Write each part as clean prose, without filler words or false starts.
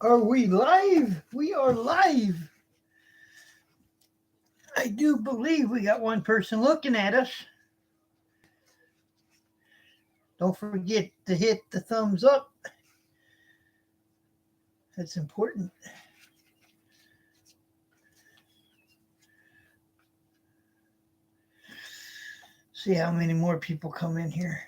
Are we live? We are live. I do believe we got one person looking at us. Don't forget to hit the thumbs up. That's important. See how many more people come in here.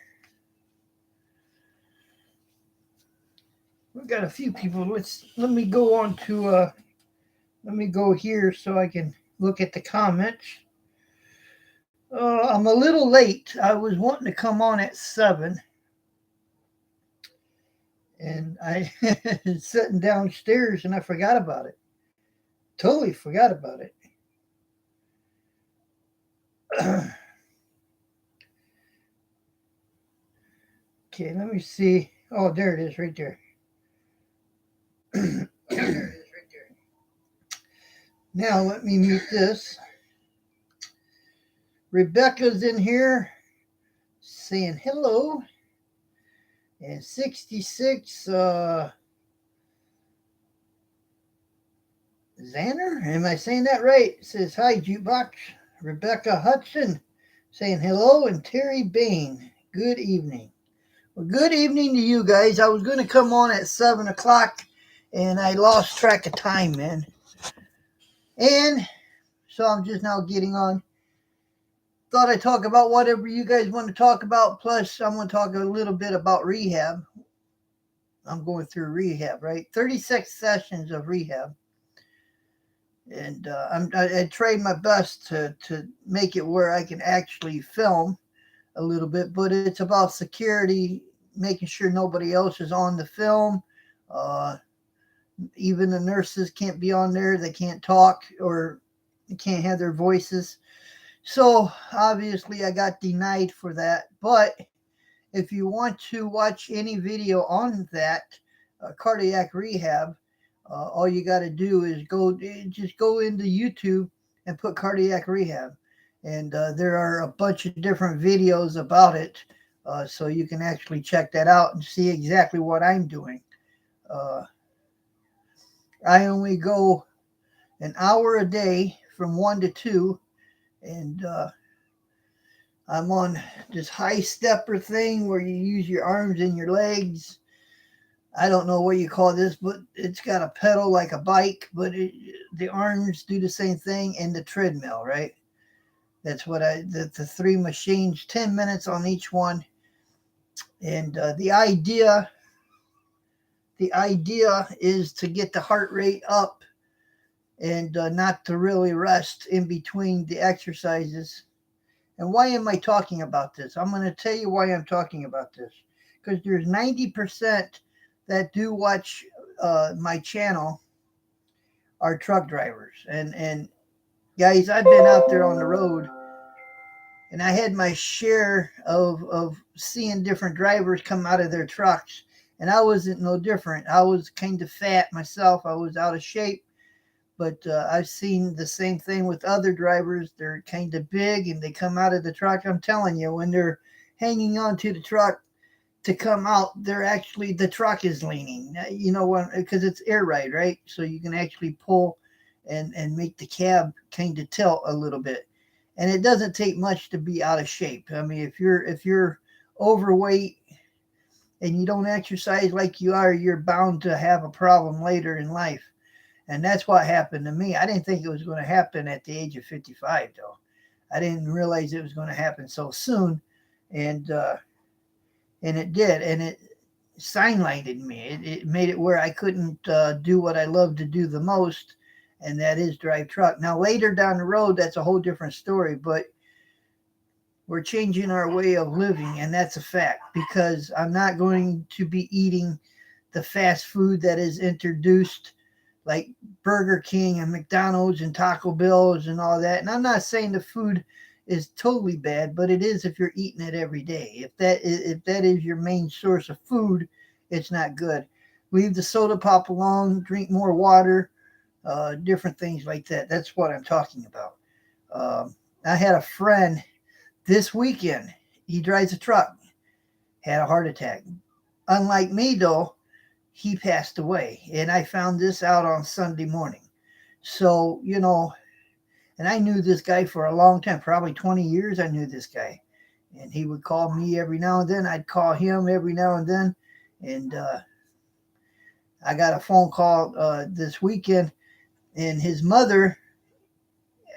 We've got a few people. Let me go on to let me go here so I can look at the comments. I'm a little late. I was wanting to come on at 7, and I sitting downstairs and I forgot about it. Totally forgot about it. Okay, let me see. Oh, there it is right there. Now let me mute this. Rebecca's in here saying hello. And 66 Xander, am I saying that right? Says hi, Jukebox. Rebecca Hudson saying hello, and Terry Bain, good evening. Well, good evening to you guys. I was going to come on at 7 o'clock, and I lost track of time, man. And so I'm just now getting on. Thought I'd talk about whatever you guys want to talk about. Plus, I'm going to talk a little bit about rehab. I'm going through rehab, right? 36 sessions of rehab. And I tried my best to make it where I can actually film a little bit, but it's about security, making sure nobody else is on the film. Uh, Even the nurses can't be on there. They can't talk or can't have their voices. So obviously I got denied for that. But if you want to watch any video on that cardiac rehab, all you got to do is just go into YouTube and put cardiac rehab, and there are a bunch of different videos about it, so you can actually check that out and see exactly what I'm doing. Uh, I only go an hour a day from 1 to 2, and I'm on this high stepper thing where you use your arms and your legs. I don't know what you call this, but it's got a pedal like a bike, but the arms do the same thing, and the treadmill, right? That's what the three machines, 10 minutes on each one. And the idea is to get the heart rate up, and not to really rest in between the exercises. And why am I talking about this? I'm going to tell you why I'm talking about this. Because there's 90% that do watch my channel are truck drivers. And guys, I've been out there on the road, and I had my share of seeing different drivers come out of their trucks. And I wasn't no different. I was kind of fat myself. I was out of shape. But I've seen the same thing with other drivers. They're kind of big and they come out of the truck. I'm telling you, when they're hanging on to the truck to come out, they're actually, the truck is leaning. You know, because it's air ride, right? So you can actually pull and make the cab kind of tilt a little bit. And it doesn't take much to be out of shape. I mean, if you're overweight and you don't exercise like you are, you're bound to have a problem later in life. And that's what happened to me. I didn't think it was going to happen at the age of 55, though. I didn't realize it was going to happen so soon, and it did, and it signlighted me. It made it where I couldn't do what I love to do the most, and that is drive truck. Now later down the road, that's a whole different story, but we're changing our way of living, and that's a fact, because I'm not going to be eating the fast food that is introduced, like Burger King and McDonald's and Taco Bell's and all that. And I'm not saying the food is totally bad, but it is if you're eating it every day. If that is your main source of food, it's not good. Leave the soda pop alone. Drink more water. Different things like that. That's what I'm talking about. I had a friend this weekend. He drives a truck. Had a heart attack. Unlike me, though, he passed away. And I found this out on Sunday morning. So, and I knew this guy for a long time, probably 20 years. I knew this guy. And he would call me every now and then. I'd call him every now and then. And I got a phone call this weekend, and his mother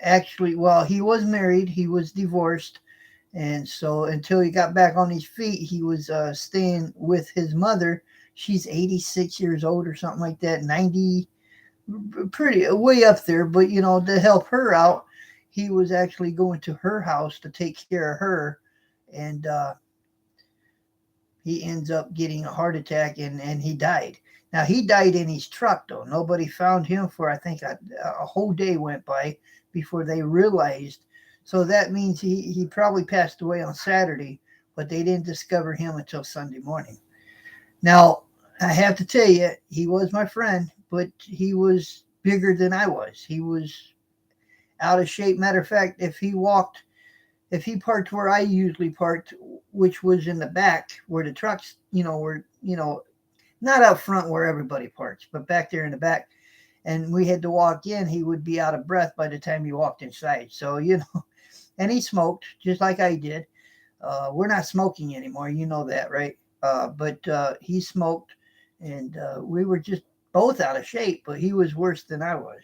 actually, well, he was married, he was divorced. And so until he got back on his feet, he was staying with his mother. She's 86 years old or something like that, 90, pretty way up there. But, to help her out, he was actually going to her house to take care of her. And he ends up getting a heart attack, and he died. Now, he died in his truck, though. Nobody found him for, I think, a whole day went by before they realized. So that means he probably passed away on Saturday, but they didn't discover him until Sunday morning. Now, I have to tell you, he was my friend, but he was bigger than I was. He was out of shape. Matter of fact, if he parked where I usually parked, which was in the back where the trucks, were, not out front where everybody parks, but back there in the back, and we had to walk in, he would be out of breath by the time he walked inside. So, and he smoked just like I did. We're not smoking anymore. You know that, right? But he smoked, and we were just both out of shape, but he was worse than I was.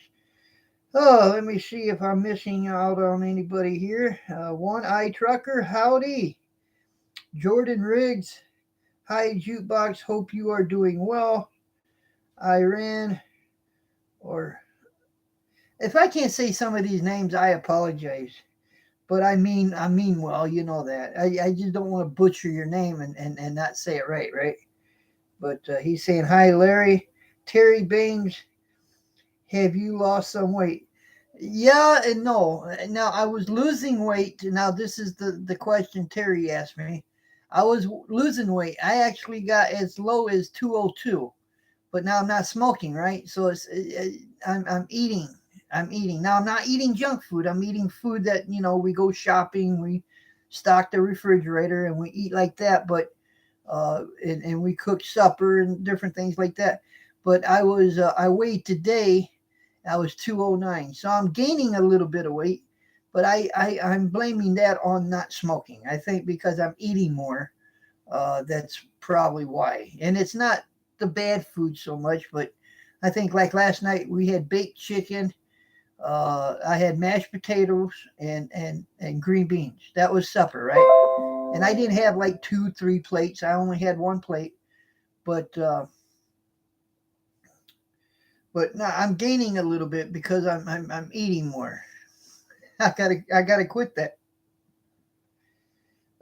Oh, let me see if I'm missing out on anybody here. One Eye Trucker, howdy. Jordan Riggs, hi Jukebox, hope you are doing well. Iran, or if I can't say some of these names, I apologize. But I mean well, you know that. I just don't want to butcher your name and not say it right, right? But he's saying, hi, Larry. Terry Baines, have you lost some weight? Yeah and no. Now, I was losing weight. Now, this is the question Terry asked me. I was losing weight. I actually got as low as 202, but now I'm not smoking, right? So I'm eating. I'm eating. Now, I'm not eating junk food. I'm eating food that, we go shopping, we stock the refrigerator, and we eat like that. But and we cook supper and different things like that. But I weighed today, I was 209. So I'm gaining a little bit of weight, but I'm blaming that on not smoking. I think because I'm eating more, that's probably why. And it's not the bad food so much, but I think like last night we had baked chicken. I had mashed potatoes and green beans. That was supper, right? And I didn't have like 2, 3 plates. I only had one plate. But now I'm gaining a little bit because I'm eating more. I gotta quit that.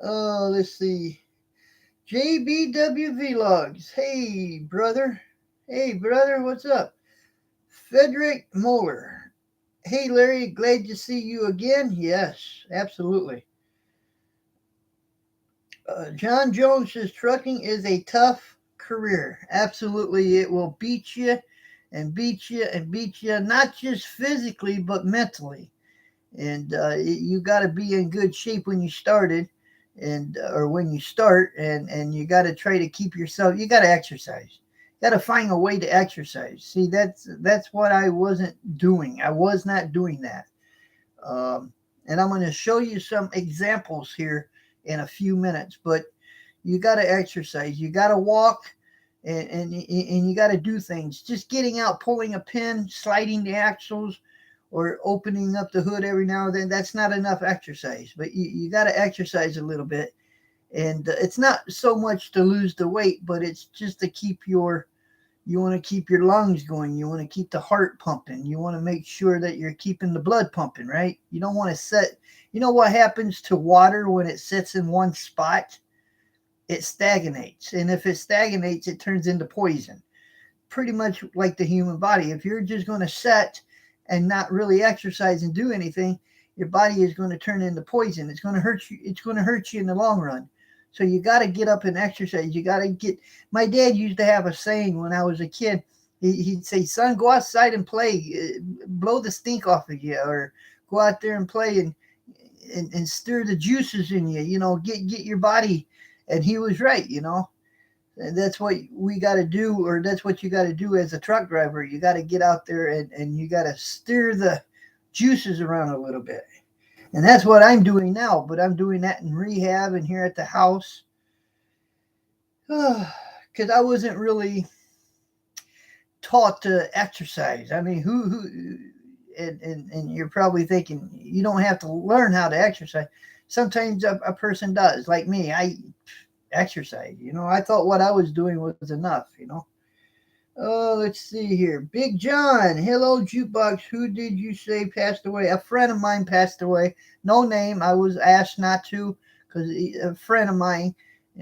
Oh, let's see. JBW Vlogs. Hey brother. Hey brother, what's up? Frederick Moeller. Hey Larry, glad to see you again. Yes, absolutely. John Jones says trucking is a tough career. Absolutely, it will beat you and beat you and beat you, not just physically, but mentally. And you got to be in good shape when you started, and or when you start, and you got to try to keep yourself. You got to exercise. You got to find a way to exercise. See, that's what I wasn't doing. I was not doing that. And I'm going to show you some examples here in a few minutes. But you got to exercise. You got to walk, and you got to do things. Just getting out, pulling a pin, sliding the axles, or opening up the hood every now and then, that's not enough exercise. But you got to exercise a little bit. And it's not so much to lose the weight, but it's just to keep you want to keep your lungs going. You want to keep the heart pumping. You want to make sure that you're keeping the blood pumping, right? You don't want to you know what happens to water when it sits in one spot? It stagnates. And if it stagnates, it turns into poison. Pretty much like the human body. If you're just going to sit and not really exercise and do anything, your body is going to turn into poison. It's going to hurt you. It's going to hurt you in the long run. So you got to get up and exercise. You got to get. My dad used to have a saying when I was a kid. He'd say, "Son, go outside and play, blow the stink off of you, or go out there and play and stir the juices in you. Get your body." And he was right. That's what we got to do, or that's what you got to do as a truck driver. You got to get out there and you got to stir the juices around a little bit. And that's what I'm doing now, but I'm doing that in rehab and here at the house. Because I wasn't really taught to exercise. I mean, and you're probably thinking you don't have to learn how to exercise. Sometimes a person does, like me. I exercise. I thought what I was doing was enough. Oh, let's see here. Big John, hello, Jukebox. Who did you say passed away? A friend of mine passed away. No name. I was asked not to because a friend of mine,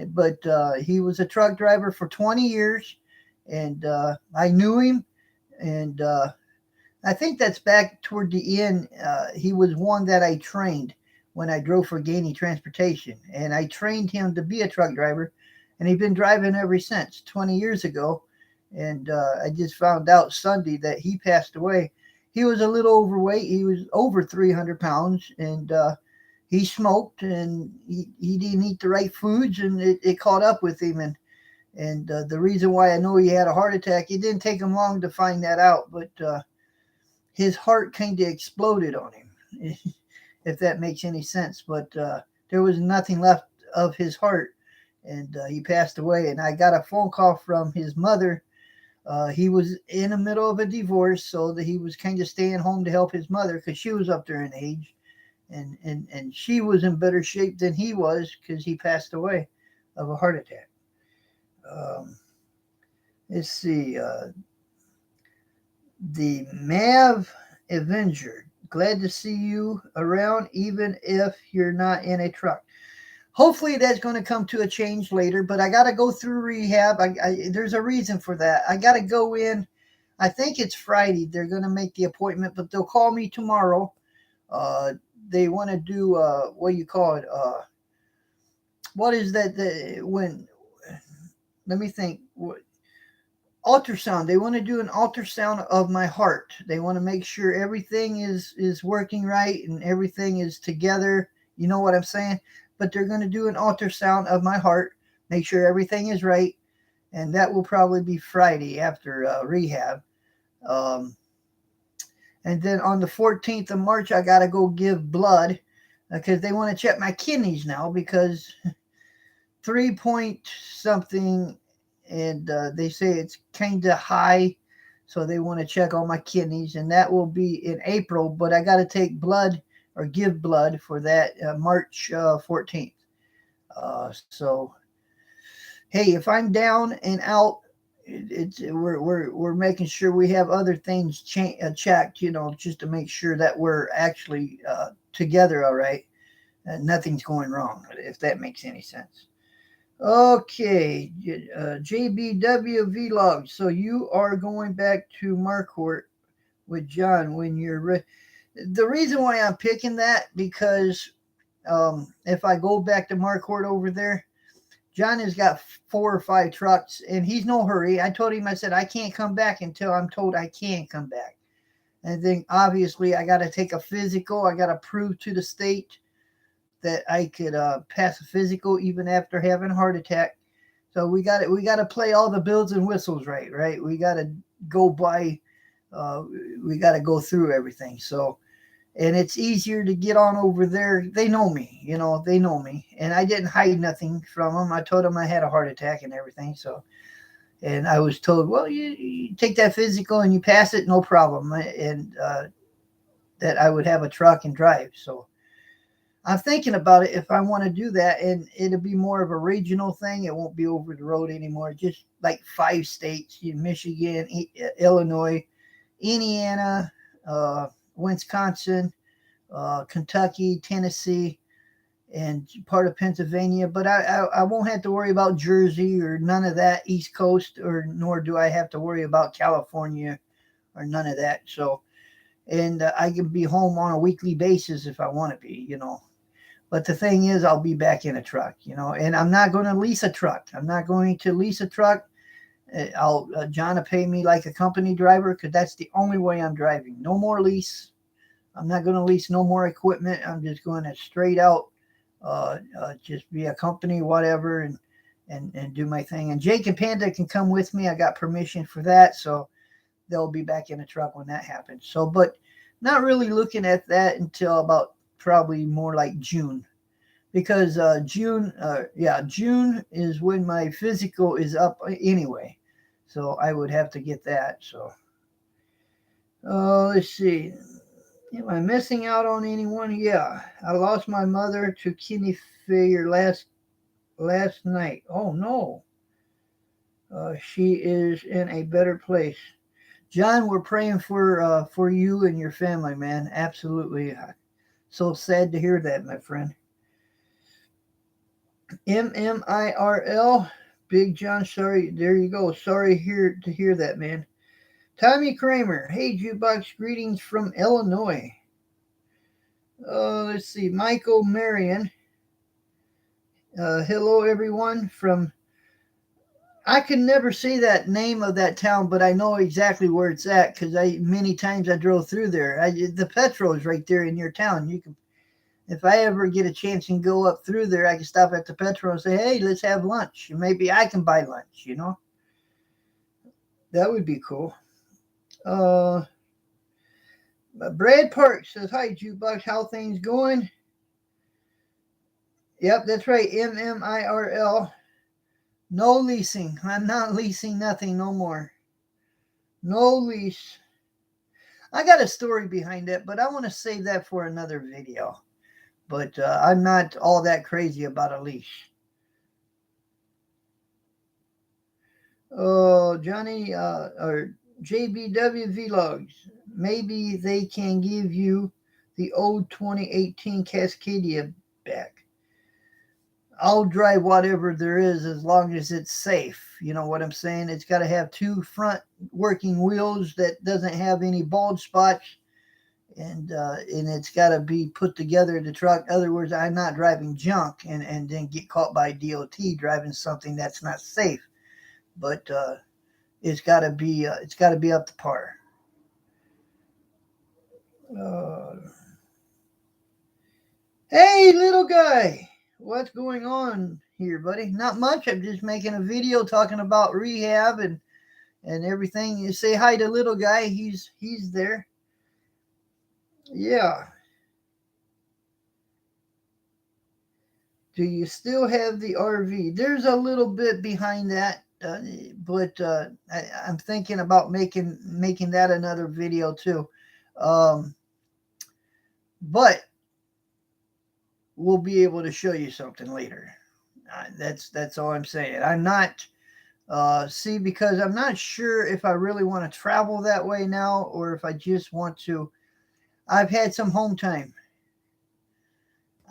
but he was a truck driver for 20 years, and I knew him, and I think that's back toward the end. He was one that I trained when I drove for Gainey Transportation, and I trained him to be a truck driver, and he's been driving ever since 20 years ago. And I just found out Sunday that he passed away. He was a little overweight. He was over 300 pounds, and he smoked, and he didn't eat the right foods, and it caught up with him. And the reason why I know he had a heart attack, it didn't take him long to find that out, but his heart kind of exploded on him, if that makes any sense. But there was nothing left of his heart, and he passed away. And I got a phone call from his mother. He was in the middle of a divorce, so that he was kind of staying home to help his mother because she was up there in age, and she was in better shape than he was because he passed away of a heart attack. Um, let's see. The Mav Avenger. Glad to see you around, even if you're not in a truck. Hopefully that's going to come to a change later, but I got to go through rehab. There's a reason for that. I got to go in. I think it's Friday. They're going to make the appointment, but they'll call me tomorrow. They want to do what do you call it? What is that? Let me think. Ultrasound. They want to do an ultrasound of my heart. They want to make sure everything is working right and everything is together. You know what I'm saying? But they're going to do an ultrasound of my heart, make sure everything is right, and that will probably be Friday after rehab. Um, and then on the 14th of March, I got to go give blood because they want to check my kidneys now because 3 point something, and they say it's kind of high, so they want to check all my kidneys, and that will be in April. But I got to take blood or give blood for that March 14th. So, hey, if I'm down and out, we're making sure we have other things checked, just to make sure that we're actually together, all right, and nothing's going wrong, if that makes any sense. Okay, JBW Vlog. So you are going back to Marquardt with John when you're ready. The reason why I'm picking that because if I go back to Marquardt over there, John has got 4 or 5 trucks, and he's no hurry. I told him, I said, I can't come back until I'm told I can come back. And then obviously I got to take a physical. I got to prove to the state that I could pass a physical even after having a heart attack. So we got to play all the bells and whistles right. We got to go by. We got to go through everything. So. And it's easier to get on over there. They know me, they know me. And I didn't hide nothing from them. I told them I had a heart attack and everything. So, and I was told, well, you take that physical and you pass it, no problem. And that I would have a truck and drive. So I'm thinking about it if I want to do that. And it'll be more of a regional thing. It won't be over the road anymore. Just like 5 states, Michigan, Illinois, Indiana, Wisconsin, Kentucky, Tennessee, and part of Pennsylvania. But I won't have to worry about Jersey or none of that, East Coast, or nor do I have to worry about California or none of that. So, and I can be home on a weekly basis if I want to be. But the thing is, I'll be back in a truck, and I'm not going to lease a truck. I'm not going to lease a truck. John will pay me like a company driver because that's the only way I'm driving. No more lease. I'm not going to lease no more equipment. I'm just going to straight out just be a company, whatever, and do my thing. And Jake and Panda can come with me. I got permission for that, so they'll be back in the truck when that happens. So, but not really looking at that until about probably more like June, because June is when my physical is up anyway. So I would have to get that. So, let's see. Am I missing out on anyone? Yeah, I lost my mother to kidney failure last night. Oh no. She is in a better place. John, we're praying for you and your family, man. Absolutely. So sad to hear that, my friend. MMIRL, Big John. Sorry, there you go. Sorry to hear that, man. Tommy Kramer. Hey, Jukebox. Greetings from Illinois. Let's see. Michael Marion. Hello, everyone from. I can never say that name of that town, but I know exactly where it's at because many times I drove through there. The petrol is right there in your town. You can, if I ever get a chance and go up through there, I can stop at the petrol and say, "Hey, let's have lunch." Maybe I can buy lunch. That would be cool. Brad Park says, "Hi, Jukebox. How things going?" Yep, that's right. MMIRL. No leasing. I'm not leasing nothing no more. No lease. I got a story behind it, but I want to save that for another video. But I'm not all that crazy about a leash. Oh, Johnny or JBW Vlogs. Maybe they can give you the old 2018 Cascadia back. I'll drive whatever there is as long as it's safe. You know what I'm saying? It's got to have two front working wheels that doesn't have any bald spots, and it's got to be put together in the truck. In other words, I'm not driving junk and then get caught by DOT driving something that's not safe. But it's got to be up to par. Uh, hey, little guy. What's going on here, buddy? Not much. I'm just making a video talking about rehab and everything. You say hi to little guy. He's there. Yeah. Do you still have the RV? There's a little bit behind that, but I'm thinking about making that another video too. But we'll be able to show you something later. That's all I'm saying. I'm not because I'm not sure if I really want to travel that way now or if I just want to. I've had some home time.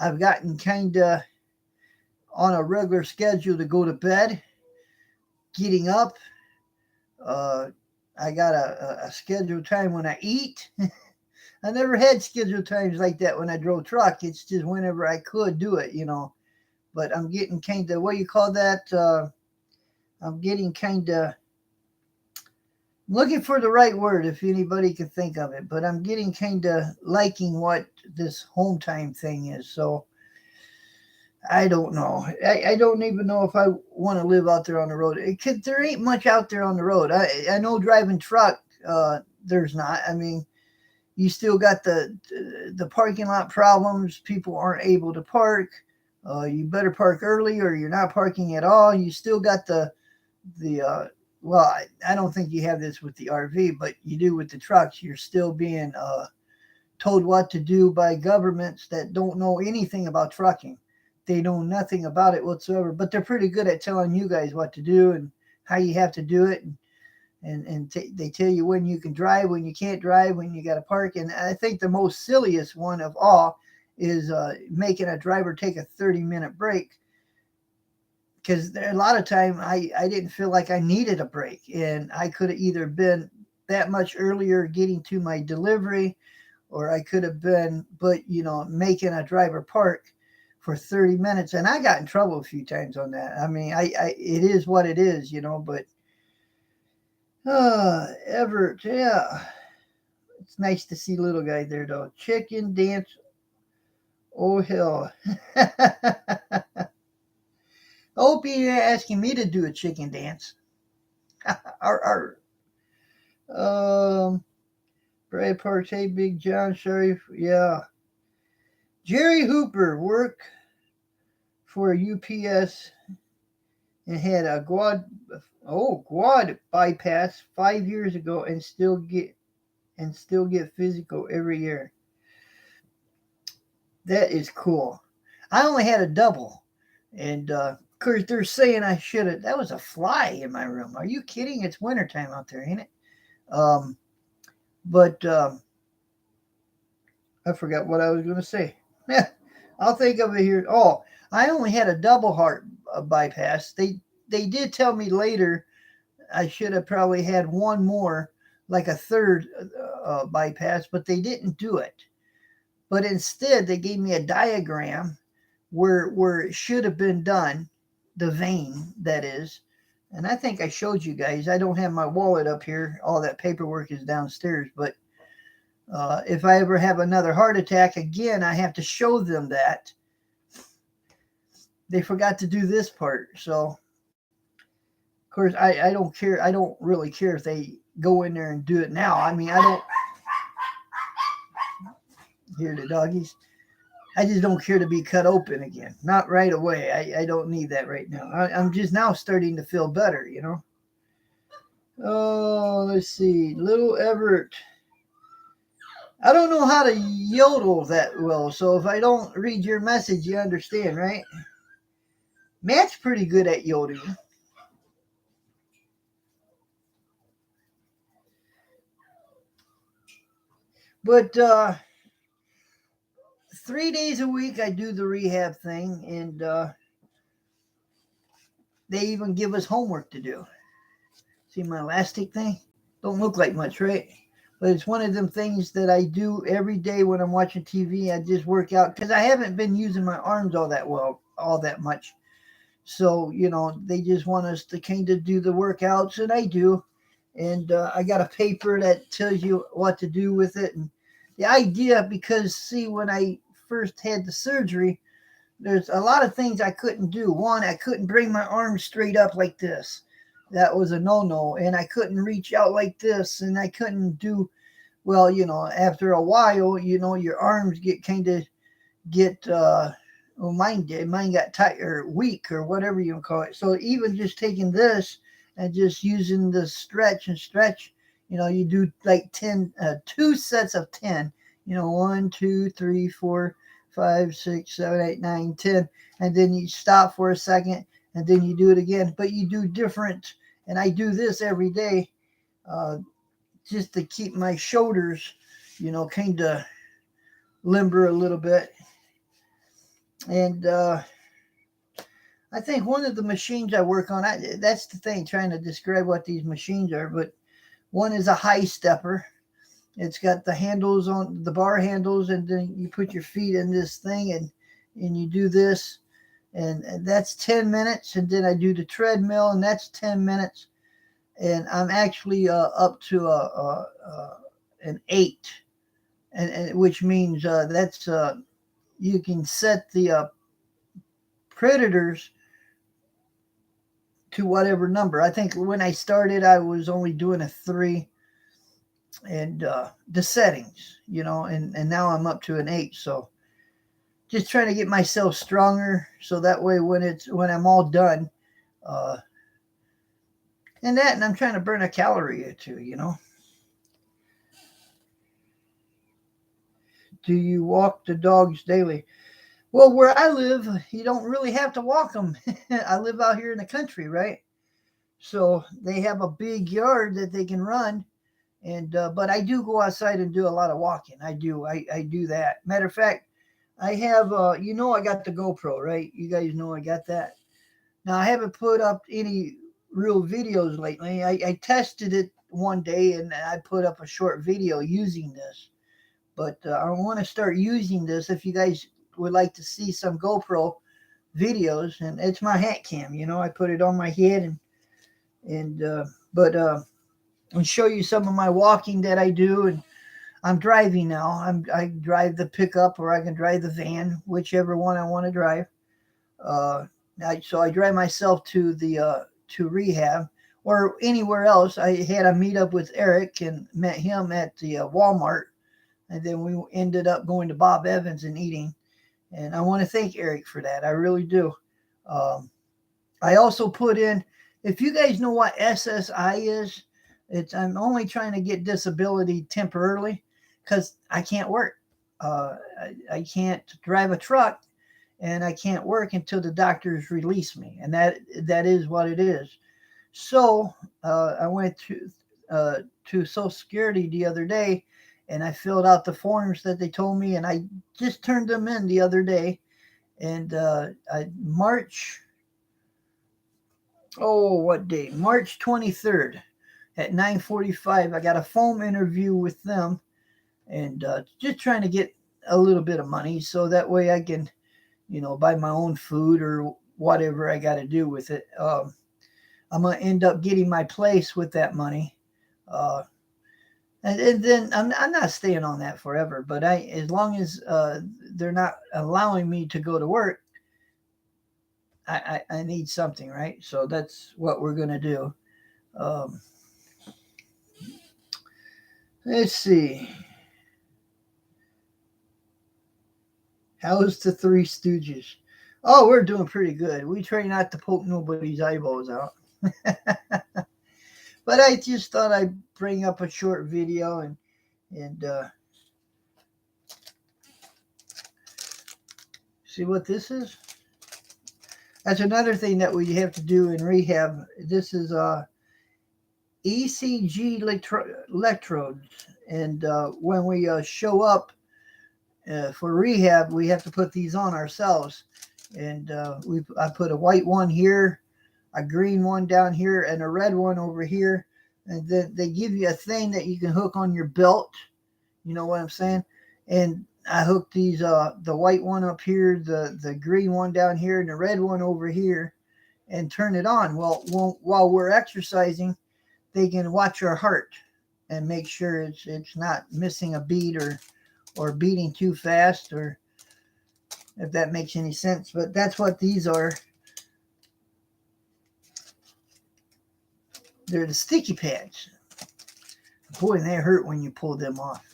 I've gotten kind of on a regular schedule to go to bed, getting up. I got a scheduled time when I eat. I never had scheduled times like that when I drove truck. It's just whenever I could do it, But I'm getting kind of, what do you call that? I'm getting kind of, looking for the right word if anybody can think of it, but I'm getting kind of liking what this home time thing is. So I don't know. I don't even know if I want to live out there on the road. There ain't much out there on the road. I know driving truck, there's not. I mean, you still got the parking lot problems. People aren't able to park. You better park early or you're not parking at all. You still got the well, I don't think you have this with the RV, but you do with the trucks. You're still being told what to do by governments that don't know anything about trucking. They know nothing about it whatsoever, but they're pretty good at telling you guys what to do and how you have to do it. They tell you when you can drive, when you can't drive, when you got to park. And I think the most silliest one of all is making a driver take a 30-minute break. Because a lot of time I didn't feel like I needed a break. And I could have either been that much earlier getting to my delivery, or I could have been, making a driver park for 30 minutes. And I got in trouble a few times on that. I mean, it is what it is, but Everett, yeah. It's nice to see little guy there, though. Chicken dance. Oh, hell. I hope you're asking me to do a chicken dance. Our Brad Partey, Big John, sorry, yeah. Jerry Hooper worked for UPS and had a quad bypass 5 years ago and still get physical every year. That is cool. I only had a double, and of course they're saying I should have. That was a fly in my room. Are you kidding? It's wintertime out there, ain't it? Um, but I forgot what I was going to say. Yeah, I'll think of it here. Oh, I only had a double heart bypass. They did tell me later I should have probably had one more, like a third bypass, but they didn't do it. But instead, they gave me a diagram where it should have been done, the vein that is. And I think I showed you guys. I don't have my wallet up here. All that paperwork is downstairs. But if I ever have another heart attack again, I have to show them that. They forgot to do this part. So, of course, I don't care. I don't really care if they go in there and do it now. I mean, I don't hear the doggies. I just don't care to be cut open again. Not right away. I don't need that right now. I'm just now starting to feel better, you know. Oh, let's see. Little Everett. I don't know how to yodel that well, so if I don't read your message, you understand, right? Matt's pretty good at yodeling. But 3 days a week, I do the rehab thing, and they even give us homework to do. See my elastic thing? Don't look like much, right? But it's one of them things that I do every day when I'm watching TV. I just work out because I haven't been using my arms all that much. So they just want us to kind of do the workouts, and I do. And I got a paper that tells you what to do with it. And the idea, because see, when I first had the surgery, there's a lot of things I couldn't do. One, I couldn't bring my arms straight up like this. That was a no-no. And I couldn't reach out like this, and I couldn't do well. After a while, your arms get kind of get well, mine did. Mine got tight or weak or whatever you call it. So even just taking this and just using the stretch, you do like 10, 2 sets of 10. 1, 2, 3, 4, 5, 6, 7, 8, 9, 10, and then you stop for a second, and then you do it again. But you do different, and I do this every day, uh, just to keep my shoulders, kind of limber a little bit. And I think one of the machines I work on, that's the thing, trying to describe what these machines are, but one is a high stepper. It's got the handles on the bar handles, and then you put your feet in this thing, and you do this, and that's 10 minutes. And then I do the treadmill, and that's 10 minutes. And I'm actually up to an 8, and which means that's you can set the predators to whatever number. I think when I started, I was only doing a 3, and the settings, and now I'm up to an 8. So just trying to get myself stronger, so that way when I'm all done, uh, and I'm trying to burn a calorie or two. Do you walk the dogs daily? Well, where I live, you don't really have to walk them. I live out here in the country, right? So they have a big yard that they can run, and but I do go outside and do a lot of walking. I do. I do that. Matter of fact, I have I got the GoPro, right? You guys know I got that. Now I haven't put up any real videos lately. I tested it one day, and I put up a short video using this. But I want to start using this. If you guys would like to see some GoPro videos, and it's my hat cam. I put it on my head, but and show you some of my walking that I do. And I'm driving now. I drive the pickup, or I can drive the van, whichever one I want to drive. So I drive myself to the to rehab or anywhere else. I had a meetup with Eric and met him at the Walmart, and then we ended up going to Bob Evans and eating. And I want to thank Eric for that. I really do. Um, I also put in, if you guys know what SSI is, it's I'm only trying to get disability temporarily because I can't work. I can't drive a truck and I can't work until the doctors release me, and that is what it is. So I went to Social Security the other day, and I filled out the forms that they told me, and I just turned them in the other day. And March, oh, what day? March 23rd at 9:45. I got a phone interview with them, and just trying to get a little bit of money so that way I can, buy my own food or whatever I got to do with it. I'm gonna end up getting my place with that money, uh, and then I'm not staying on that forever. But as long as they're not allowing me to go to work, I need something, right? So that's what we're gonna do. Um, let's see. How's the Three Stooges? Oh, we're doing pretty good. We try not to poke nobody's eyeballs out. But I just thought I'd bring up a short video and see what this is. That's another thing that we have to do in rehab. This is ECG electrodes, and when we show up for rehab, we have to put these on ourselves. And I put a white one here, a green one down here, and a red one over here. And then they give you a thing that you can hook on your belt. You know what I'm saying? And I hooked these the white one up here, the green one down here, and the red one over here, and turn it on. Well, while we're exercising, they can watch our heart and make sure it's not missing a beat or beating too fast, or if that makes any sense. But that's what these are. They're the sticky pads. Boy, they hurt when you pull them off.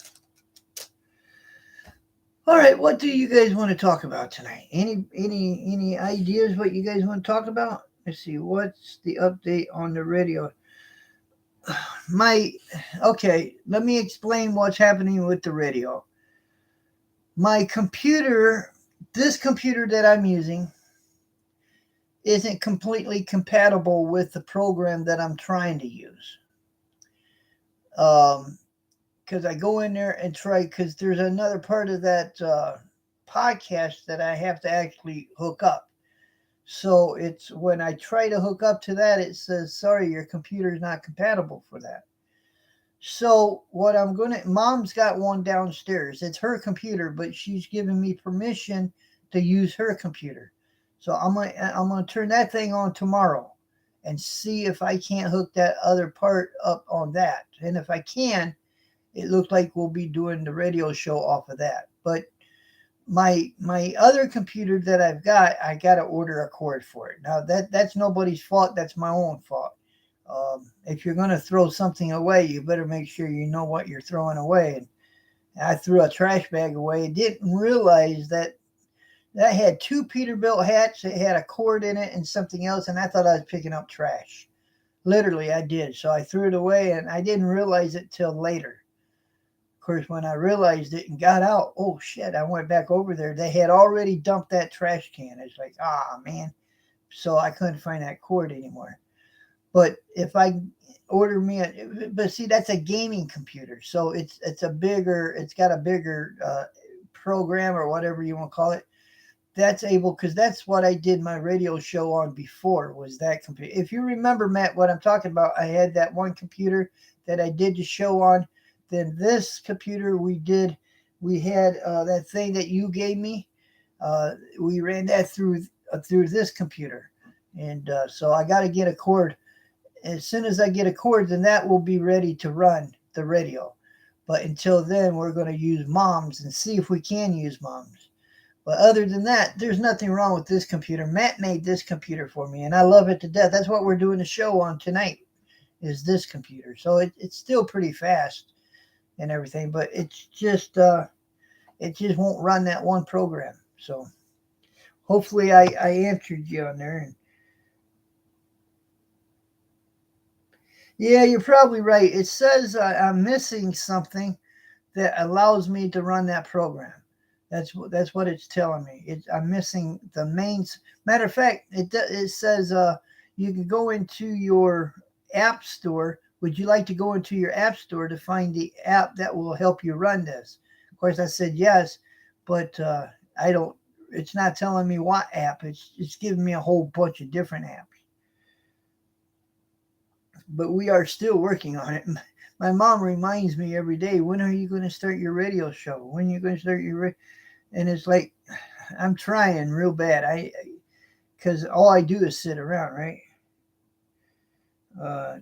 All right, what do you guys want to talk about tonight? Any ideas what you guys want to talk about? Let's see, what's the update on the radio? My Okay, let me explain what's happening with the radio. My computer, this computer that I'm using, isn't completely compatible with the program that I'm trying to use. Because I go in there and try, because there's another part of that podcast that I have to actually hook up. So it's when I try to hook up to that, it says, sorry, your computer is not compatible for that. So what Mom's got one downstairs. It's her computer, but she's given me permission to use her computer. So I'm gonna turn that thing on tomorrow and see if I can't hook that other part up on that. And if I can, it looks like we'll be doing the radio show off of that. But my other computer that I got to order a cord for it. Now that's nobody's fault. That's my own fault. If you're going to throw something away, you better make sure you know what you're throwing away. And I threw a trash bag away. Didn't realize that had two Peterbilt hats. It had a cord in it and something else, and I thought I was picking up trash. Literally, I did. So I threw it away, and I didn't realize it till later. Of course, when I realized it and got out, oh shit, I went back over there. They had already dumped that trash can. It's like, man. So I couldn't find that cord anymore. But if I order but see, that's a gaming computer. So it's got a bigger program or whatever you want to call it. That's able, because that's what I did my radio show on before, was that computer. If you remember, Matt, what I'm talking about, I had that one computer that I did the show on. Then this computer we had that thing that you gave me. We ran that through this computer, and so I got to get a cord. As soon as I get a cord, then that will be ready to run the radio. But until then, we're going to use Mom's and see if we can use Mom's. But other than that, there's nothing wrong with this computer. Matt made this computer for me, and I love it to death. That's what we're doing the show on tonight, is this computer. So it's still pretty fast and everything, but it just won't run that one program. So hopefully I answered you on there. And yeah, you're probably right. It says I'm missing something that allows me to run that program. That's what it's telling me. I'm missing the main. Matter of fact, it says you can go into your app store. Would you like to go into your app store to find the app that will help you run this? Of course, I said yes, but I don't. It's not telling me what app. It's giving me a whole bunch of different apps. But we are still working on it. My mom reminds me every day, when are you going to start your radio show? When are you going to start your and it's like, I'm trying real bad. Because all I do is sit around, right?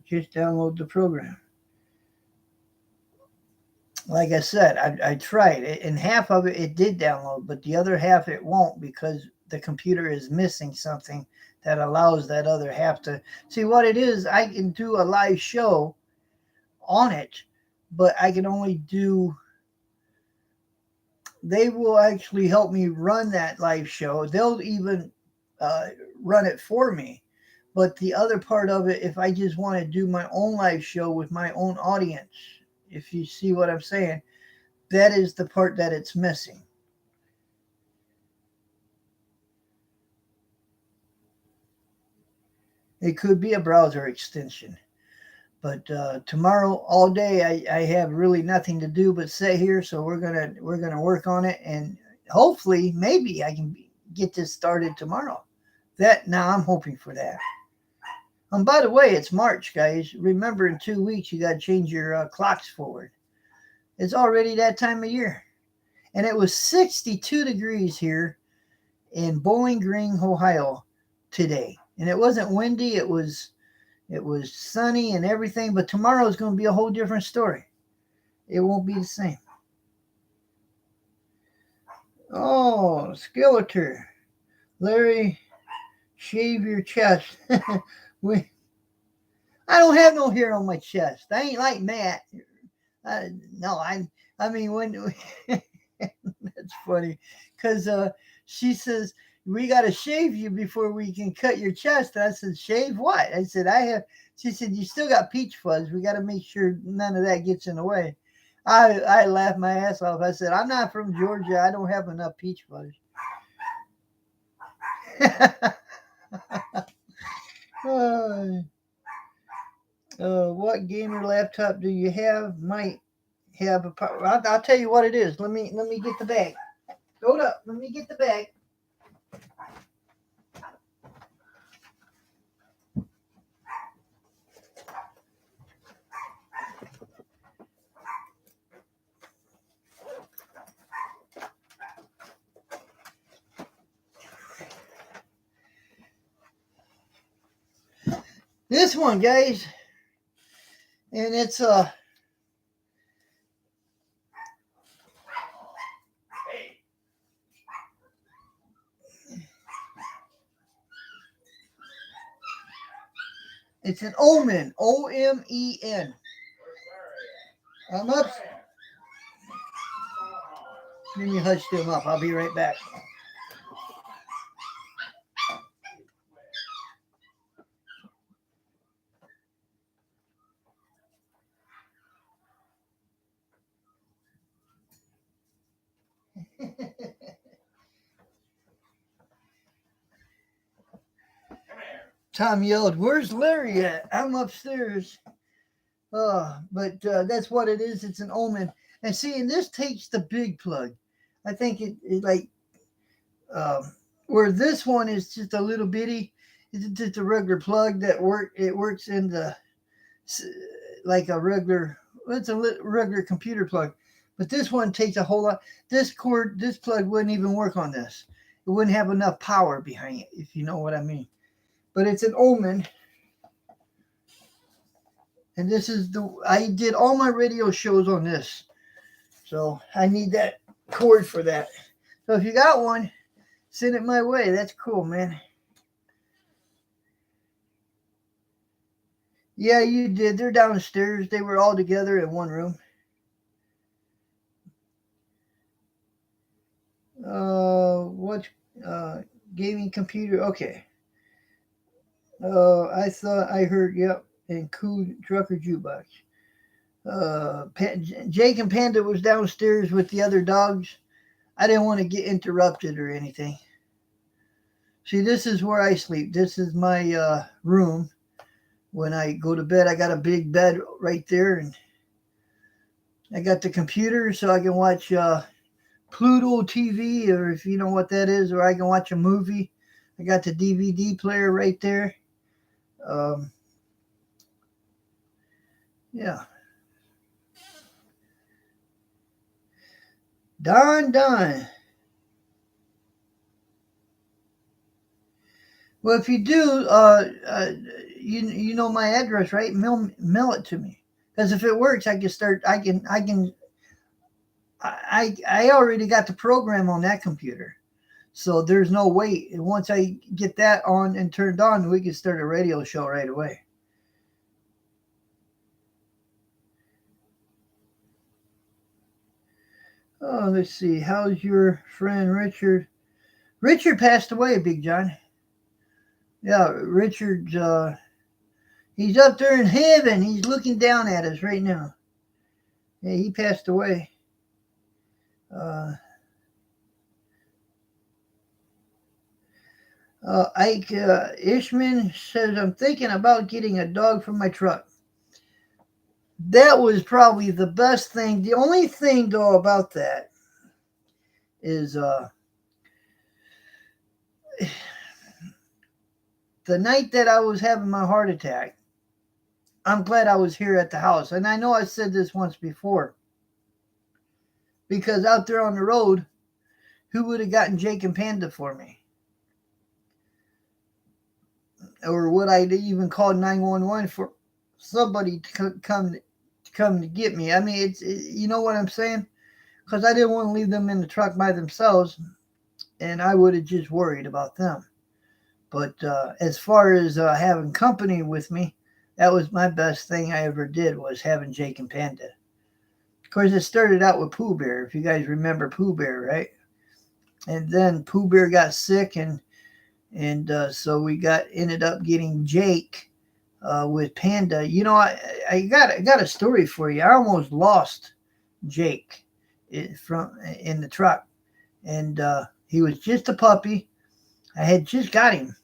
Just download the program. Like I said, I tried it, and half of it did download, but the other half it won't, because the computer is missing something that allows that other half to see what it is. I can do a live show on it, but I can only do. They will actually help me run that live show. They'll even uh, run it for me. But the other part of it, if I just want to do my own live show with my own audience, if you see what I'm saying, that is the part that it's missing. It could be a browser extension. But tomorrow all day I have really nothing to do but sit here. So we're gonna work on it, and hopefully maybe I can get this started tomorrow. That now I'm hoping for that. And by the way, it's March, guys. Remember, in 2 weeks you got to change your clocks forward. It's already that time of year, and it was 62 degrees here in Bowling Green, Ohio today, and it wasn't windy. It was sunny and everything, but tomorrow is going to be a whole different story. It won't be the same. Oh, Skeletor. Larry, shave your chest. we, I don't have no hair on my chest. I ain't like Matt. No, I mean, when that's funny, because she says we got to shave you before we can cut your chest. And I said, shave what? I said, I have. She said, you still got peach fuzz. We got to make sure none of that gets in the way. I laughed my ass off. I said, I'm not from Georgia. I don't have enough peach fuzz. What gamer laptop do you have? Might have a. I'll tell you what it is. Let me get the bag. Hold up. Let me get the bag. This one, guys, and it's an Omen, Omen. I'm up. Let me hush them up. I'll be right back. Tom yelled, "Where's Larry at? I'm upstairs." But that's what it is. It's an Omen. And see, and this takes the big plug. I think it like where this one is just a little bitty. It's just a regular plug that It works in the like a regular. It's a regular computer plug. But this one takes a whole lot. This plug wouldn't even work on this. It wouldn't have enough power behind it, if you know what I mean. But it's an Omen. And this is I did all my radio shows on this. So I need that cord for that. So if you got one, send it my way. That's cool, man. Yeah, you did. They're downstairs. They were all together in one room. What? Uh, Gaming computer. Okay. I thought I heard. Yep. And cool trucker jukebox. Jake and Panda was downstairs with the other dogs. I didn't want to get interrupted or anything. See, this is where I sleep. This is my room. When I go to bed, I got a big bed right there, and I got the computer so I can watch Pluto TV, or if you know what that is, or I can watch a movie. I got the DVD player right there. Um, yeah. Don. Well, if you do, you know my address, right? Mail it to me. Because if it works, I can start. I already got the program on that computer, so there's no wait. And once I get that on and turned on, we can start a radio show right away. Oh, let's see. How's your friend Richard? Richard passed away, Big John. Yeah, Richard's he's up there in heaven. He's looking down at us right now. Yeah, he passed away. Uh, Ike Ishman says, I'm thinking about getting a dog for my truck. That was probably the best thing. The only thing, though, about that is the night that I was having my heart attack, I'm glad I was here at the house. And I know I said this once before. Because out there on the road, who would have gotten Jake and Panda for me? Or would I even call 911 for somebody to come to get me? I mean, you know what I'm saying? Because I didn't want to leave them in the truck by themselves, and I would have just worried about them. But as far as having company with me, that was my best thing I ever did, was having Jake and Panda. Of course, it started out with Pooh Bear, if you guys remember Pooh Bear, right? And then Pooh Bear got sick, and so we ended up getting Jake with Panda. You know, I got a story for you. I almost lost Jake in the truck, and he was just a puppy. I had just got him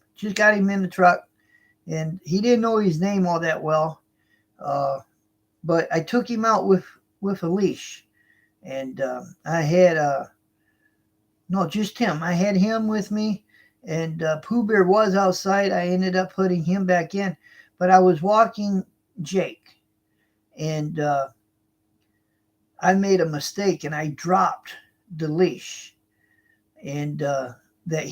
in the truck, and he didn't know his name all that well. But I took him out with a leash, and I had no, just him. I had him with me, and Pooh Bear was outside. I ended up putting him back in, but I was walking Jake, and I made a mistake, and I dropped the leash, and that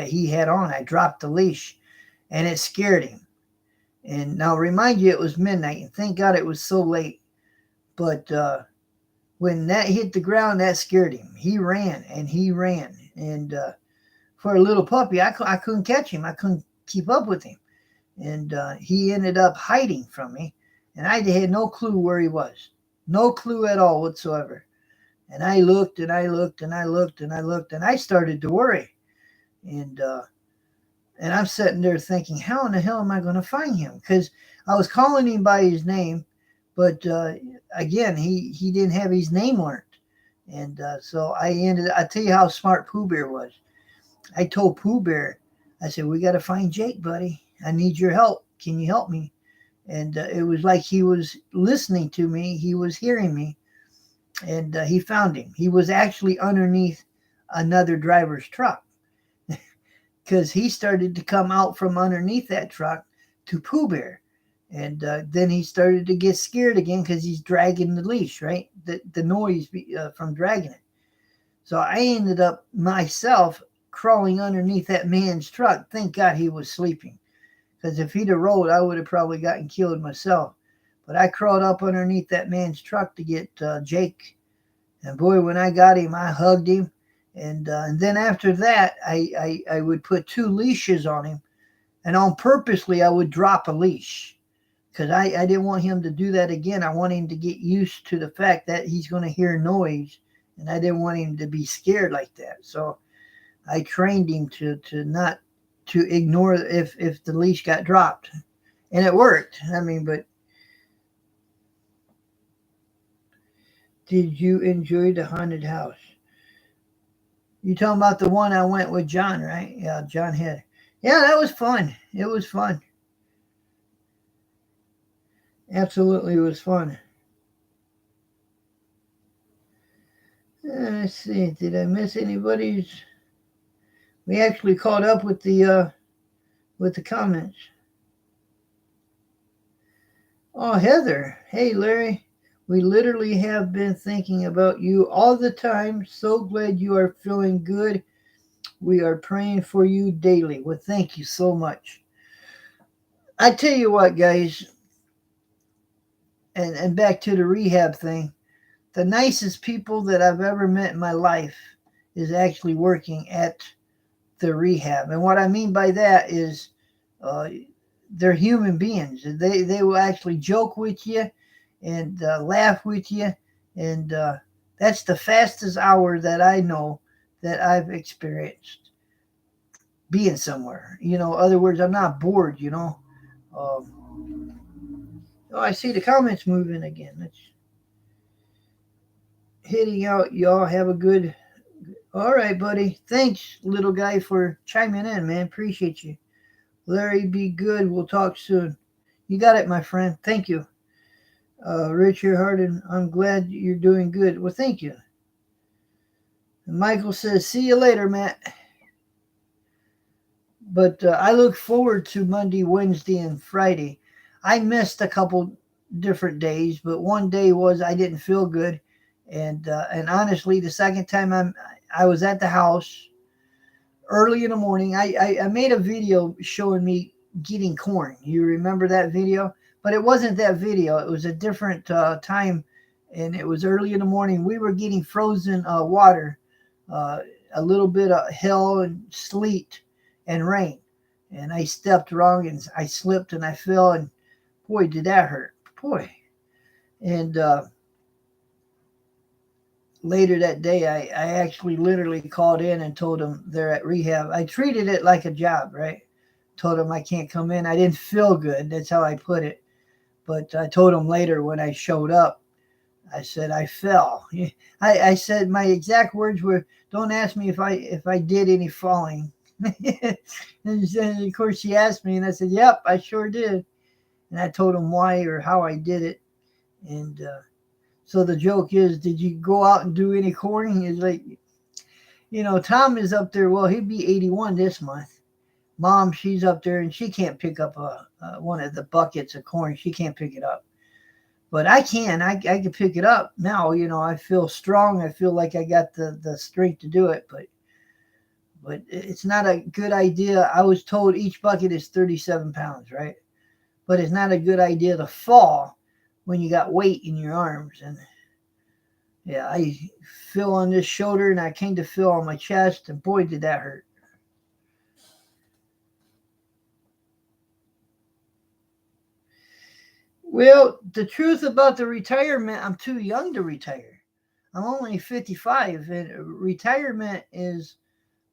he had on. I dropped the leash, and it scared him. And now remind you, it was midnight, and thank God it was so late. But when that hit the ground, that scared him. He ran, and for a little puppy, I couldn't catch him. I couldn't keep up with him, and he ended up hiding from me, and I had no clue where he was, no clue at all whatsoever. And I looked, and I looked, and I looked, and I looked, and I started to worry, and I'm sitting there thinking, how in the hell am I going to find him? Because I was calling him by his name, but again, he didn't have his name learned. And so I tell you how smart Pooh Bear was. I told Pooh Bear, I said, we got to find Jake, buddy. I need your help. Can you help me? And it was like he was listening to me. He was hearing me. And he found him. He was actually underneath another driver's truck, because he started to come out from underneath that truck to Pooh Bear. And then he started to get scared again because he's dragging the leash, right? The noise from dragging it. So I ended up myself crawling underneath that man's truck. Thank God he was sleeping, because if he'd have rolled, I would have probably gotten killed myself. But I crawled up underneath that man's truck to get Jake. And boy, when I got him, I hugged him, And then after that, I would put 2 leashes on him, and on purposely I would drop a leash because I didn't want him to do that again. I want him to get used to the fact that he's going to hear noise, and I didn't want him to be scared like that. So I trained him to not to ignore if the leash got dropped, and it worked. I mean, but did you enjoy the haunted house? You talking about the one I went with John, right? Yeah, John had. Yeah, that was fun. It was fun. Absolutely, it was fun. Let's see. Did I miss anybody's? We actually caught up with the comments. Oh, Heather. Hey, Larry. We literally have been thinking about you all the time. So glad you are feeling good. We are praying for you daily. Well, thank you so much. I tell you what, guys, and back to the rehab thing. The nicest people that I've ever met in my life is actually working at the rehab. And what I mean by that is uh, they're human beings. They will actually joke with you and laugh with you. And that's the fastest hour that I know that I've experienced being somewhere. Other words, I'm not bored. Oh, I see the comments moving again. Let's hitting out. Y'all have a good. All right, buddy. Thanks, little guy, for chiming in, man. Appreciate you. Larry, be good. We'll talk soon. You got it, my friend. Thank you. Richard Harden, I'm glad you're doing good. Well, thank you. And Michael says, see you later, Matt. But I look forward to Monday, Wednesday, and Friday. I missed a couple different days, but one day was I didn't feel good, and honestly, the second time I was at the house early in the morning. I made a video showing me getting corn. You remember that video? But it wasn't that video. It was a different time, and it was early in the morning. We were getting frozen water, uh, a little bit of hail and sleet and rain. And I stepped wrong, and I slipped, and I fell, and boy, did that hurt. Boy. And later that day, I actually literally called in and told them they're at rehab. I treated it like a job, right? Told them I can't come in. I didn't feel good. That's how I put it. But I told them later when I showed up, I said I fell. I said my exact words were, "Don't ask me if I did any falling." And of course she asked me, and I said, "Yep, I sure did." And I told them why or how I did it. And so the joke is, did you go out and do any corning? It's like, Tom is up there. Well, he'd be 81 this month. Mom, she's up there and she can't pick up one of the buckets of corn. She can't pick it up. But I can. I can pick it up now. I feel strong. I feel like I got the strength to do it. But it's not a good idea. I was told each bucket is 37 pounds, right? But it's not a good idea to fall when you got weight in your arms. And yeah, I feel on this shoulder and I came to feel on my chest, and boy, did that hurt. Well, the truth about the retirement, I'm too young to retire. I'm only 55, and retirement is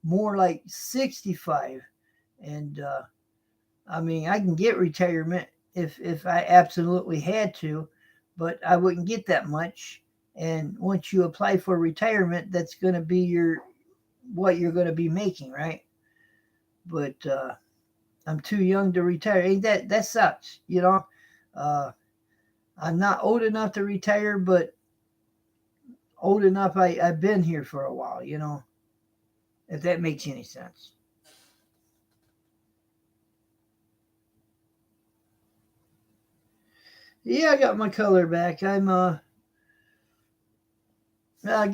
more like 65. And I mean, I can get retirement if I absolutely had to, but I wouldn't get that much. And once you apply for retirement, that's going to be what you're going to be making, right? But I'm too young to retire. Hey, that sucks. Uh, I'm not old enough to retire, but old enough I've been here for a while. If that makes any sense. Yeah, I got my color back. I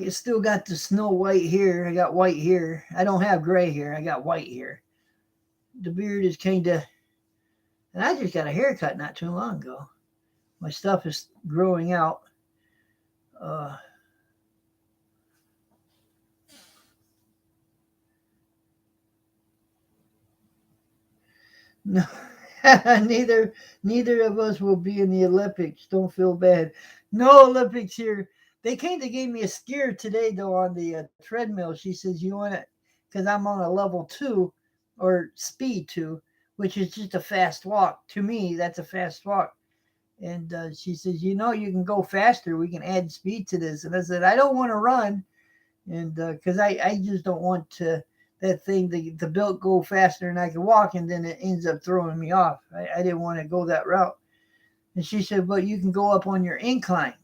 still got the snow white hair. I got white hair. I don't have gray hair. I got white hair. The beard is kind of, and I just got a haircut not too long ago. My stuff is growing out. Uh, No, neither neither of us will be in the Olympics. Don't feel bad. No Olympics here. They kind of gave me a scare today though on the treadmill. She says you want it because I'm on a level 2 or speed 2, which is just a fast walk. To me, that's a fast walk. And she says, you can go faster. We can add speed to this. And I said, I don't want to run. And because I just don't want that thing, the belt go faster than I can walk. And then it ends up throwing me off. I didn't want to go that route. And she said, but you can go up on your incline.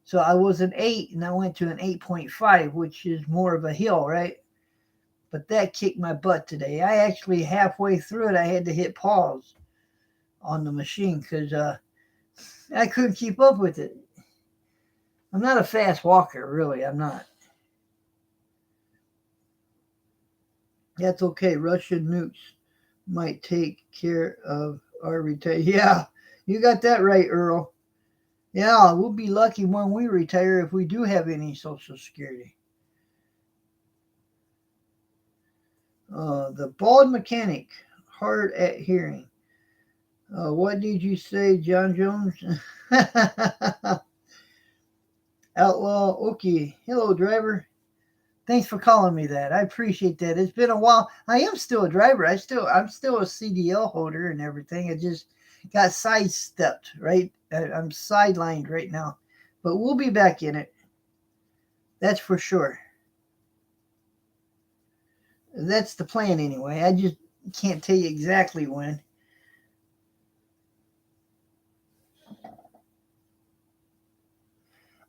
So I was an 8 and I went to an 8.5, which is more of a hill, right? But that kicked my butt today. I actually halfway through it, I had to hit pause on the machine because I couldn't keep up with it. I'm not a fast walker, really. I'm not. That's okay. Russian nukes might take care of our retire. Yeah, you got that right, Earl. Yeah, we'll be lucky when we retire if we do have any Social Security. The bald mechanic, hard at hearing. What did you say, John Jones? Outlaw, okay. Hello, driver. Thanks for calling me that. I appreciate that. It's been a while. I am still a driver. I'm still a CDL holder and everything. I just got sidestepped, right? I'm sidelined right now. But we'll be back in it. That's for sure. That's the plan anyway. I just can't tell you exactly when.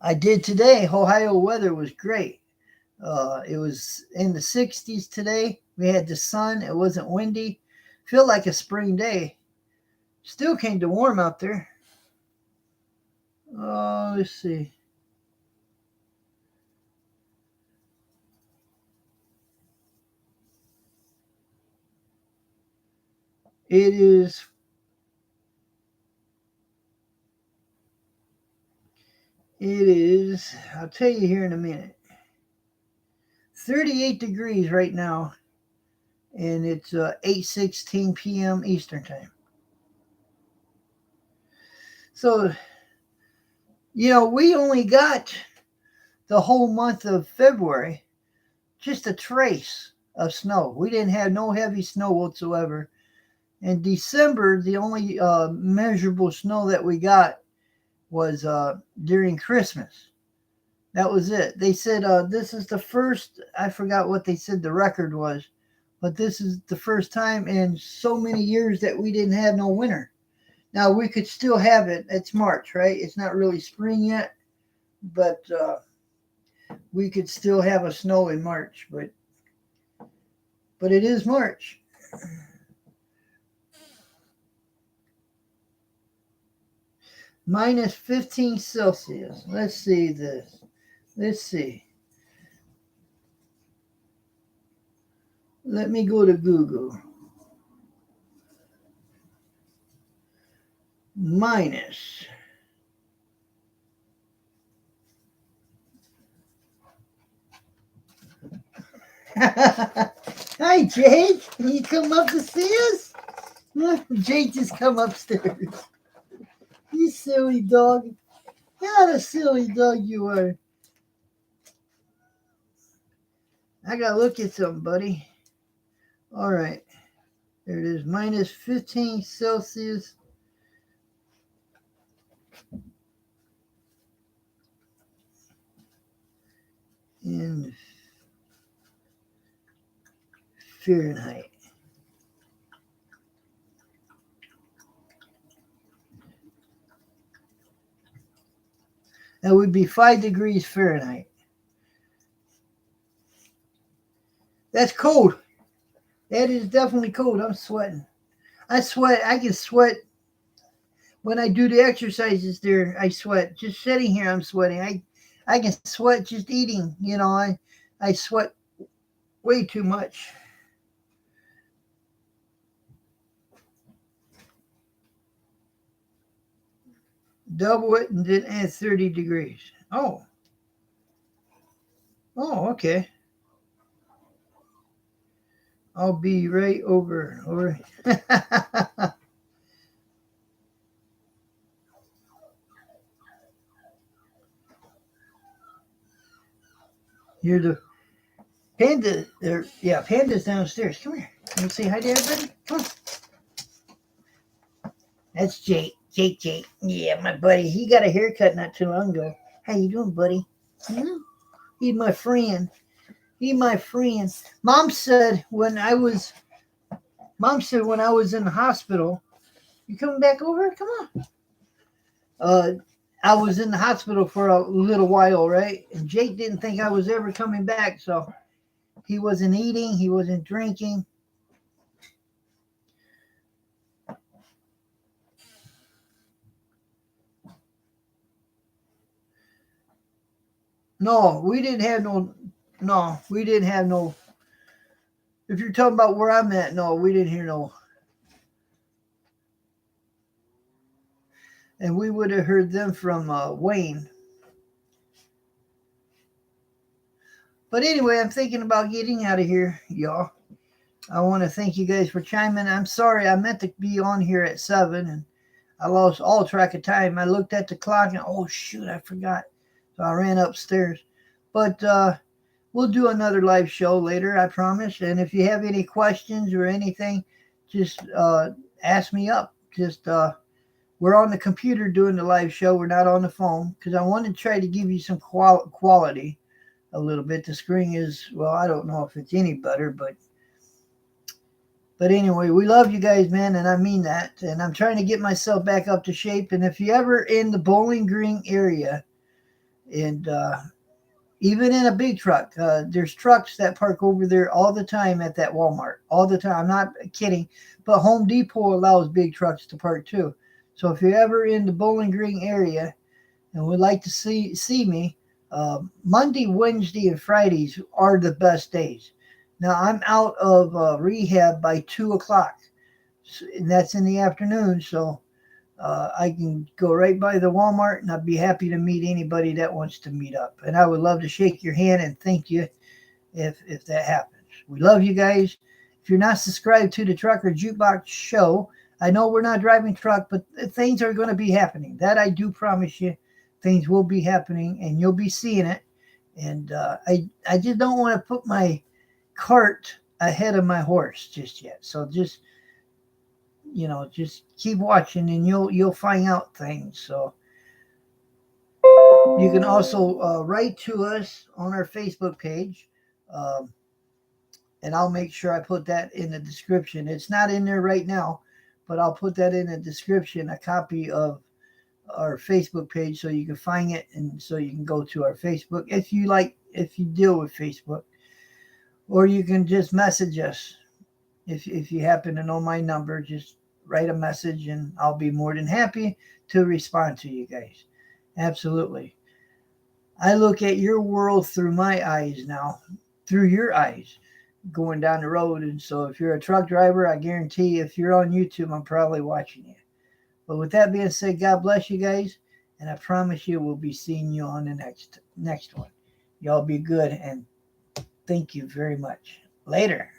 I did today. Ohio weather was great. It was in the 60s today. We had the sun. It wasn't windy. Feel like a spring day. Still kind of warm out there. Let's see. It is. It is. I'll tell you here in a minute. 38 degrees right now, and it's 8:16 p.m. Eastern time. So we only got the whole month of February, just a trace of snow. We didn't have no heavy snow whatsoever. In December, the only measurable snow that we got was during Christmas. That was it. They said this is the first, I forgot what they said the record was, but this is the first time in so many years that we didn't have no winter. Now, we could still have it. It's March, right? It's not really spring yet, but we could still have a snow in March. But it is March. Minus 15 Celsius. Let's see this. Let's see. Let me go to Google. Minus. Hi, Jake. Can you come up to see us? Jake just come upstairs. You silly dog. What a silly dog you are. I gotta look at something, buddy. All right. There it is. Minus 15 Celsius. In Fahrenheit. That would be 5 degrees Fahrenheit. That's cold. That is definitely cold. I'm sweating. I sweat. I can sweat when I do the exercises there. I sweat. Just sitting here, I'm sweating. I can sweat just eating. I sweat way too much. Double it and then add 30 degrees. Oh. Oh, okay. I'll be right over. All right. You're the panda. There, yeah, panda's downstairs. Come here. Can you say hi to everybody? Come on. That's Jake. Jake. Yeah, my buddy. He got a haircut not too long ago. How you doing, buddy? Hmm? He's my friend. He my friend. Mom said when I was in the hospital, you coming back over? Come on. Uh, I was in the hospital for a little while, right? And Jake didn't think I was ever coming back, so he wasn't eating, he wasn't drinking. No, we didn't have no. No, we didn't have no. If you're talking about where I'm at, no, we didn't hear no. And we would have heard them from Wayne. But anyway, I'm thinking about getting out of here, y'all. I want to thank you guys for chiming. I'm sorry, I meant to be on here at 7 and I lost all track of time. I looked at the clock and oh shoot, I forgot. So I ran upstairs. But we'll do another live show later, I promise. And if you have any questions or anything, just ask me up. Just we're on the computer doing the live show. We're not on the phone because I want to try to give you some quality a little bit. The screen is, well, I don't know if it's any better, but anyway, we love you guys, man, and I mean that. And I'm trying to get myself back up to shape. And if you ever in the Bowling Green area, and even in a big truck, there's trucks that park over there all the time at that Walmart, all the time. I'm not kidding, but Home Depot allows big trucks to park too. So if you're ever in the Bowling Green area and would like to see me, Monday, Wednesday, and Fridays are the best days. Now I'm out of rehab by 2 o'clock, and that's in the afternoon. So I can go right by the Walmart, and I'd be happy to meet anybody that wants to meet up. And I would love to shake your hand and thank you if that happens. We love you guys. If you're not subscribed to the Trucker Jukebox Show, I know we're not driving truck, but things are going to be happening. That I do promise you. Things will be happening, and you'll be seeing it. And I just don't want to put my cart ahead of my horse just yet. So just keep watching, and you'll find out things. So you can also write to us on our Facebook page. Um, and I'll make sure I put that in the description. It's not in there right now, but I'll put that in the description, a copy of our Facebook page so you can find it and so you can go to our Facebook if you deal with Facebook, or you can just message us if you happen to know my number. Just write a message and I'll be more than happy to respond to you guys. Absolutely. I look at your world through my eyes now, through your eyes, going down the road. And so if you're a truck driver, I guarantee if you're on YouTube, I'm probably watching you. But with that being said, God bless you guys. And I promise you we'll be seeing you on the next one. Y'all be good and thank you very much. Later.